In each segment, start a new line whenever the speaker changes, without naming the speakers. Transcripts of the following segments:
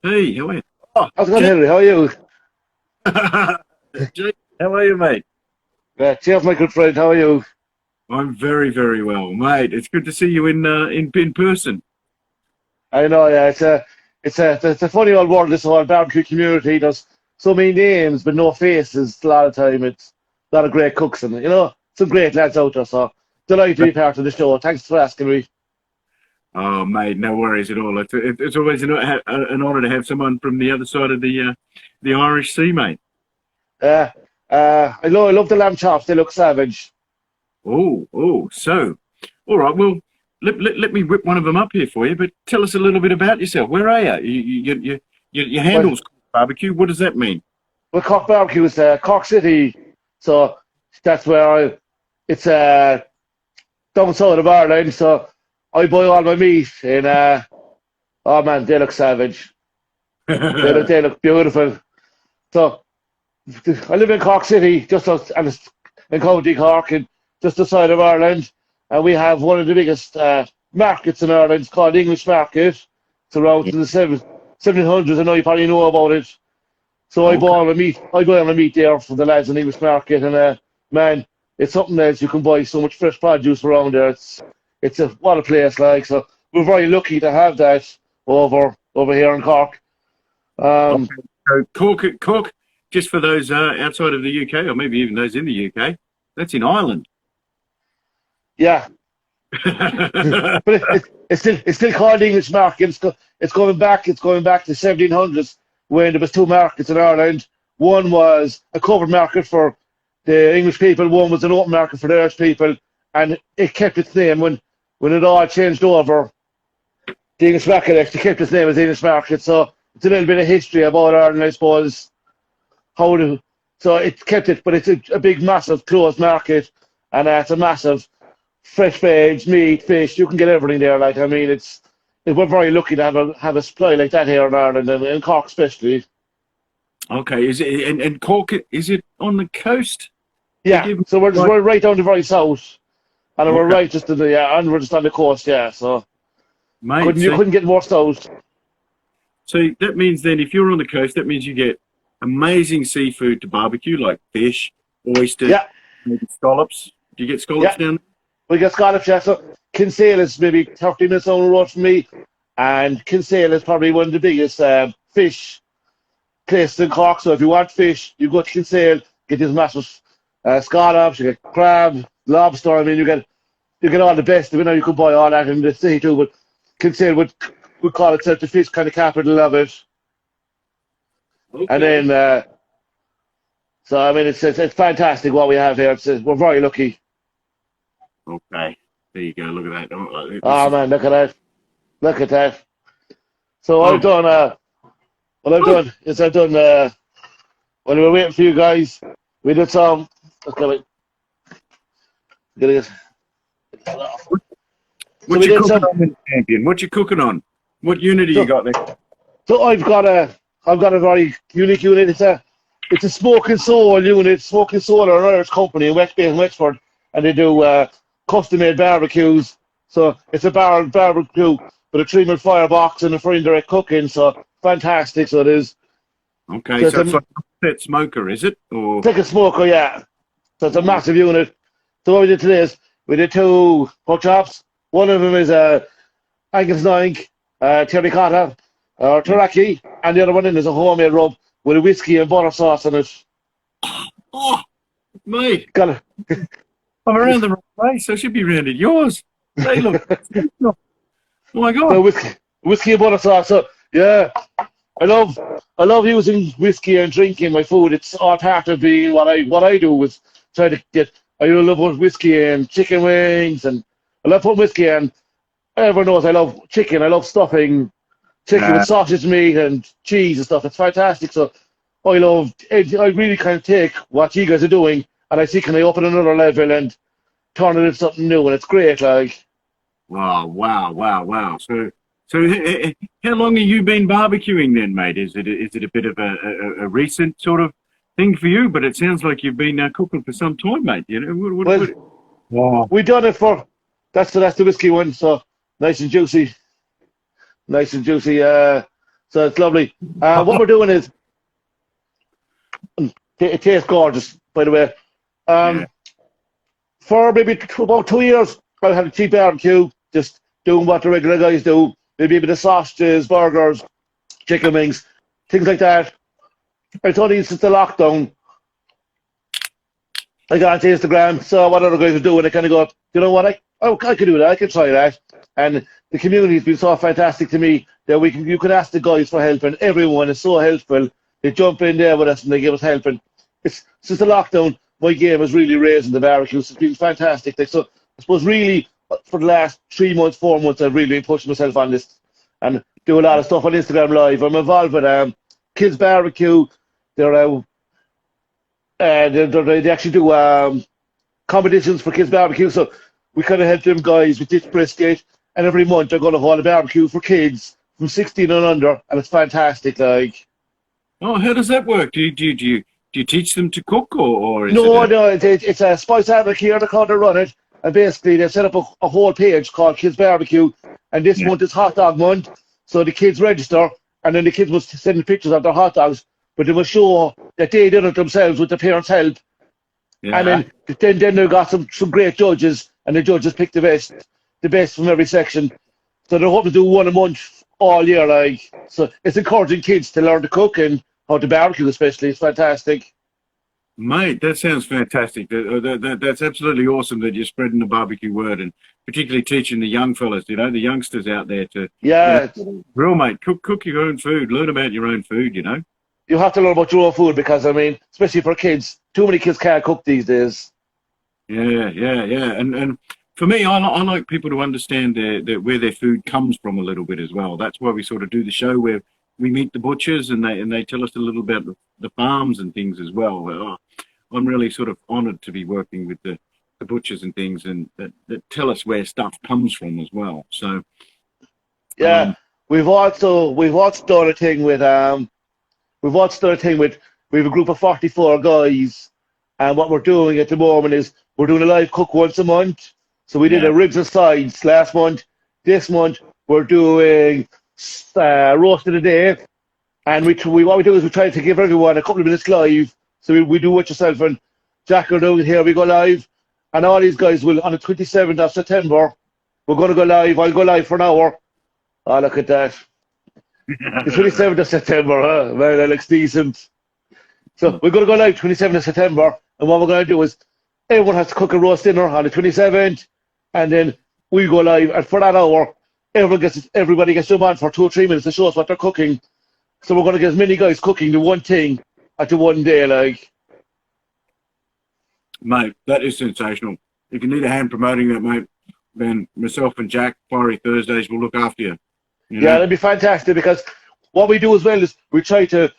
Hey, how are you? Oh,
How's it going,
Jake.
Henry? How are you?
Jake, how are you, mate?
Cheers, my good friend. How are you?
I'm very, very well, mate. It's good to see you in person.
I know, yeah, it's a funny old world, this whole barbecue community. There's so many names, but no faces. A lot of time, it's a lot of great cooks and some great lads out there. So delighted to be part of the show. Thanks for asking me.
Oh, mate, no worries at all. It's always an honour to have someone from the other side of the Irish Sea, mate.
Uh, I love the lamb chops. They look savage.
So, all right. Well, let me whip one of them up here for you. But tell us a little bit about yourself. Where are you? Your
Well,
handle's barbecue. What does that mean?
well, Cork Barbecue is Cork City, so that's where it's down south of Ireland. So I buy all my meat in. Oh man, they look savage. They look beautiful. So I live in Cork City, in County Cork, and just outside of Ireland. And we have one of the biggest markets in Ireland. It's called English Market. It's around
Yeah.
to the 1700s. I know you probably know about it. So I buy
Okay.
all my meat. I buy all my meat there for the lads in English Market. And man, it's something else. You can buy so much fresh produce around there. It's a what a place like. So we're very lucky to have that over here in Cork. Um,
Okay. So Cork, just for those outside of the UK, or maybe even those in the UK, that's in Ireland.
yeah, but it's still called English market. It's going back to 1700s when there was two markets in Ireland. One was a covered market for the English people. One was an open market for the Irish people, and it kept its name when it all changed over. The English market actually kept its name as English market. So it's a little bit of history about Ireland, I suppose. How to so it kept it, but it's a big, massive closed market, and it's a massive fresh veg, meat, fish. You can get everything there. Like I mean, we're very lucky to have a supply like that here in Ireland and in Cork especially.
Okay, is it and Cork? Is it on the coast? They
Yeah,
give
so
like
we're right down the very south, and we're
okay,
right just in the yeah, and we're just on the coast. Yeah, so
mate.
couldn't you
So
couldn't get more south.
so that means then if you're on the coast, that means you get amazing seafood to barbecue, like fish, oysters,
Yeah,
maybe scallops. Do you get scallops
yeah,
down
we get Scottish. Yeah, so Kinsale is maybe 30 minutes down the road from me, and Kinsale is probably one of the biggest fish places in Cork. So if you want fish, you go to Kinsale, get these massive scallops, you get crab, lobster. I mean, you get all the best. You know, you could buy all that in the city too, but Kinsale would call itself the fish kind of capital of it.
there?
And
Okay.
then, so I mean, it's fantastic what we have here. We're very lucky.
Okay. There you go. Look at that. This
Oh
is
man, look at that! Look at that! So I've
oh,
done. What I've
oh,
done is I've done. When we were waiting for you guys, we did some. Okay, wait, get it.
what,
So
what
we
you
did
cooking
some.
on, then, champion? What you cooking on? What unit have you
So
got there?
so I've got a very unique unit. It's a smoke and soul unit. Smoke and soul are an Irish company in West Bay and Wexford, and they do custom made barbecues. So it's a barbecue with a 3 minute firebox and a for indirect cooking. So fantastic. So it is.
Okay,
So it's
so it's
a
like a set smoker, is it? Or
Take a smoker, yeah. So it's a
oh,
massive unit. So what we did today is we did two pork chops. One of them is a Angus 9, terracotta or
yeah.
teriyaki, and the other one is a homemade rub with a whiskey and butter sauce in it.
Oh, mate,
Got
I'm around
it.
the wrong place. I should be around at yours. They look. Oh my
So
god.
whiskey and butter sauce. So yeah, I love I love using whiskey and drinking in my food. It's all part of being what I do with try to get. I love putting whiskey and chicken wings, and I love putting whiskey and everyone knows I love chicken. I love stuffing chicken with
Uh,
sausage meat and cheese and stuff. It's fantastic. So I really kind of take what you guys are doing and I see can I up it another level and turn it into something new and it's great. Like
wow. So how long have you been barbecuing then, mate? Is it a bit of a recent sort of thing for you? But it sounds like you've been cooking for some time, mate. You know
well,
Wow.
we done it for that's the whiskey one. So nice and juicy, nice and juicy. So it's lovely. What we're doing is, it tastes gorgeous, by the way. For maybe about 2 years, I had a cheap barbecue, just doing what the regular guys do. Maybe a bit of sausages, burgers, chicken wings, things like that. It's only since the lockdown I got onto Instagram, saw what other guys are doing. I kind of go, you know what, I could do that, I could try that. And the community has been so fantastic to me that you can ask the guys for help, and everyone is so helpful. They jump in there with us and they give us help. And it's since the lockdown, my game is really raising the barbecues. It's been fantastic. Like, so I suppose really for the last 3 months, 4 months, I've really been pushing myself on this and do a lot of stuff on Instagram Live. I'm involved with Kids Barbecue. They actually do competitions for Kids Barbecue. So we kind of help them guys with this brisket. And every month they're going to hold a barbecue for kids from 16 and under, and it's fantastic. Like,
oh, how does that work? Do you teach them to cook, or is
no, it's a Spice Addict here. They're called to run it, and basically they set up a whole page called Kids Barbecue, and this month is Hot Dog Month, so the kids register, and then the kids must send the pictures of their hot dogs, but they must show that they did it themselves with the parents' help, and then they've got some great judges, and the judges pick the best from every section. So they're hoping to do one a month all year, like. So it's encouraging kids to learn to cook and how to barbecue, especially. It's fantastic.
Mate, that sounds fantastic. That's absolutely awesome that you're spreading the barbecue word, and particularly teaching the young fellas, the youngsters out there to real mate, cook your own food, learn about your own food,
You have to learn about your own food because, I mean, especially for kids, too many kids can't cook these days.
Yeah. And for me, I like people to understand where their food comes from a little bit as well. That's why we sort of do the show where we meet the butchers and they tell us a little bit about the farms and things as well. I'm really sort of honoured to be working with the butchers and things, and that tell us where stuff comes from as well. So we've also done a thing with we have a group of 44 guys, and what we're doing at the moment is we're doing a live cook once a month. So we did a ribs and sides last month. This month we're doing roast of the day, and what we do is we try to give everyone a couple of minutes live. So we do it yourself, and Jack will do it here. We go live, and all these guys will on the 27th of September. We're going to go live. I'll go live for an hour. Oh, look at that! The 27th of September, huh? Man, that looks decent. So we're going to go live 27th of September, and what we're going to do is everyone has to cook a roast dinner on the 27th, and then we go live, and for that hour, everybody gets to jump on for 2 or 3 minutes to show us what they're cooking. So we're going to get as many guys cooking the one thing at the one day, like. Mate, that is sensational. If you need a hand promoting that, mate, then myself and Jack, Fiery Thursdays, will look after you.
Yeah, that'd be fantastic, because what we do as well is we try to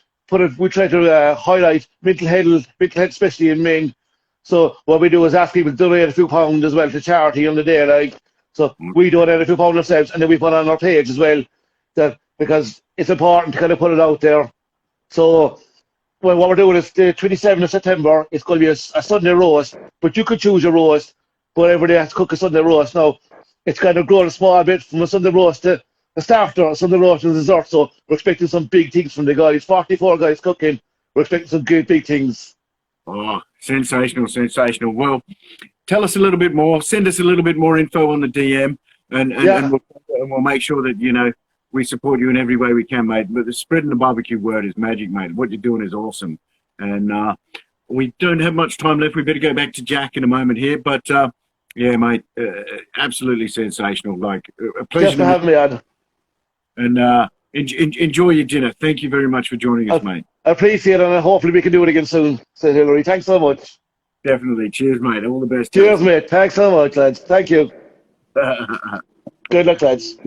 highlight mental health, especially in men. So what we do is ask people to donate a few pounds as well to charity on the day, like. So we donate a few pounds ourselves, and then we put it on our page as well, because it's important to kind of put it out there. So what we're doing is the 27th of September, it's going to be a Sunday roast, but you could choose your roast, but everybody has to cook a Sunday roast. Now, it's kind of grown a small bit from a Sunday roast to a starter, a Sunday roast and dessert, so we're expecting some big things from the guys. 44 guys cooking, we're expecting some good big things.
Oh, sensational. Well, tell us a little bit more. Send us a little bit more info on the DM, and we'll make sure that, we support you in every way we can, mate. But the spreading the barbecue word is magic, mate. What you're doing is awesome. And we don't have much time left. We better go back to Jack in a moment here. But, yeah, mate, absolutely sensational. Like, a pleasure.
Just to have me on.
And enjoy your dinner. Thank you very much for joining us, mate.
I appreciate it, and hopefully we can do it again soon, said Hillary. Thanks so much.
Definitely. Cheers, mate. All the best.
Cheers, mate. Thanks so much, lads. Thank you. Good luck, lads.